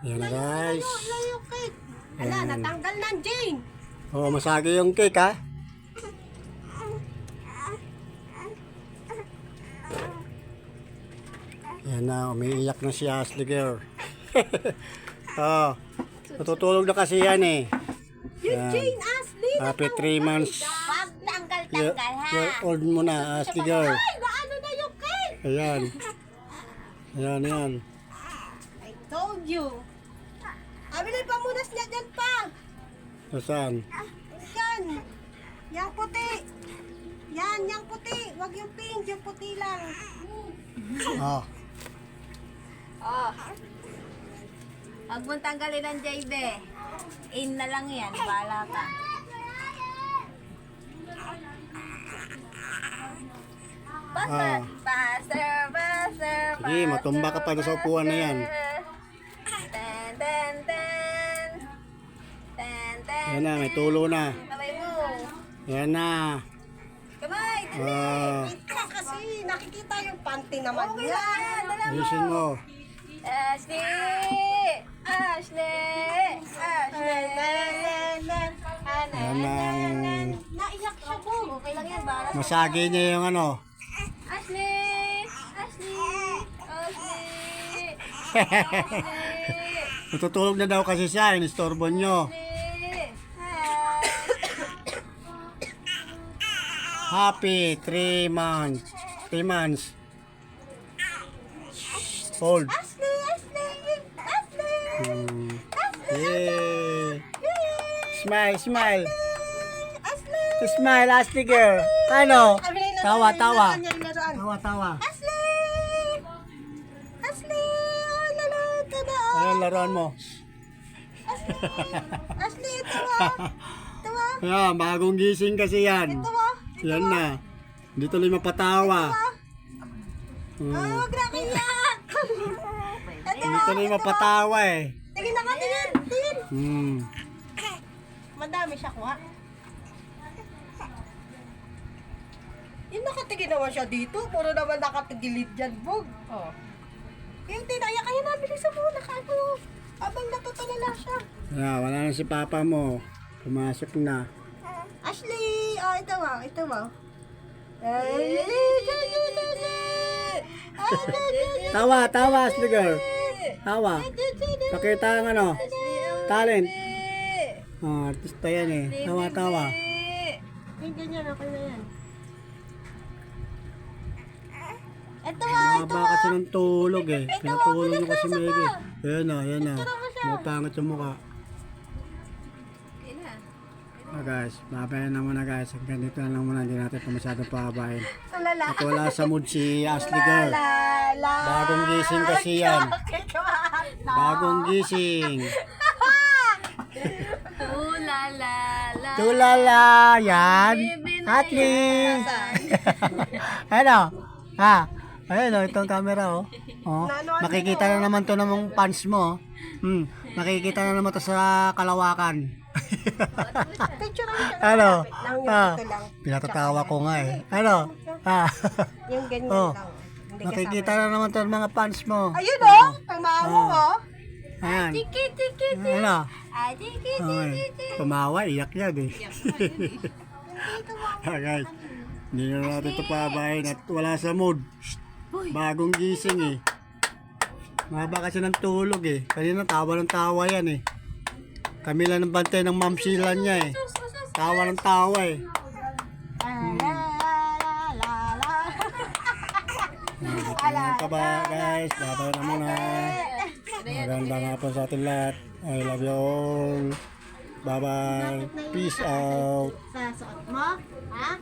Yan na guys. Layo yung cake. Ala, Ayan. natanggal na, Jane. Oh, masagi yung cake ha. Yan na, umiiyak na si Ashley girl. Oh, natutulog na kasi yan eh. Yung Yan. Jane, Ashley. Happy 3 months Wag year, tanggal-tanggal ha. year old mo na, Ashley girl. Ay, naano na yung cake. Ayan. Ayan, yan. I told you. Abilin pa muna niya dyan pa. Saan? Yan. Yang puti. Yan, yang puti. Wag yung pink, yung puti lang. Oh. Oh. Huwag mong tanggalin ang JB. In na lang yan. Bahala ka. Ah. Faster. Sige, matumba ka pa sa upuan na yan. Ten. Yan na, may tulo na. Kamay mo. Yan na. Kamay, dali. Ah, Ito kasi nakikita yung panty naman Okay niya. lang yan. Dala mo. ayusin mo. Ashley. Yan ang Naiyak siya po. Okay lang yan. Bahala. masagi niya yung ano. Ashley. Natutulog na daw kasi siya, inistorbo nyo. Happy 3 months. 3 months. Old. Hmm. Yay. Smile. Smile, Ashley girl. Ano? Tawa. Ashley, oh, lalo ka na. Ayan, laruan mo. Ashley, ito ah. Ito ah. Ayan, bagong gising kasi yan. Ito ah. Yan na. Hindi tuloy mapatawa. Hmm. Huwag na kayak. Hindi tuloy mapatawa eh. Tingin naman, tingin. Hmm. Madami siya kuha. Yung nakatigil naman siya dito. Puro naman nakatigilid dyan, Bog. Oh. Yung tinaya kaya nabilis mo. Nakaano. Abang natutulala siya. Ayan, wala na si papa mo. Pumasok na. Ashley! Oh, ito mo. Tawa, Ashley girl. Tawa. Pakita ang ano. Talent. Oh, artista yan eh. Tawa. Yung ganyan, okay na yan. Ito Maba kasi ng tulog eh. Pinatulog nyo kasi Megi. Ayan na. Mapangit yung mukha. Guys, babaya na muna guys. Hanggang dito na lang muna. Hindi natin ito masyadong pahabahin. Tulala. At wala sa mood si Ashley girl. Bagong gising kasi yan. Bagong gising. Tulala yan. Ashley. Ano? Ha? Ayun o, itong camera o. Oh. Makikita na naman to ng fans mo. Makikita na naman to sa Kalawakan. Picture lang siya. Ano? Lang ito lang. Pinatatawa ko nga eh. Ano? Yung ganyan Oh. lang. Hindi Makikita na naman to ng mga fans mo. Ayun oh, tumawa oh. Ayan. Ano? Ay, tumawa, iyak yan eh. Guys, hindi na natin ito pabahin at wala sa mood. Bagong gising eh. Mahaba kasi ng tulog eh. Kanina tawa ng tawa yan eh. Kami lang ng bantay ng ma'am Sheila niya eh. Tawa ng tawa eh. Ito ba guys? Babay na muna. Maganda nga po sa atin lahat. I love you all. Bye bye. Peace out. Sa suot mo, ha?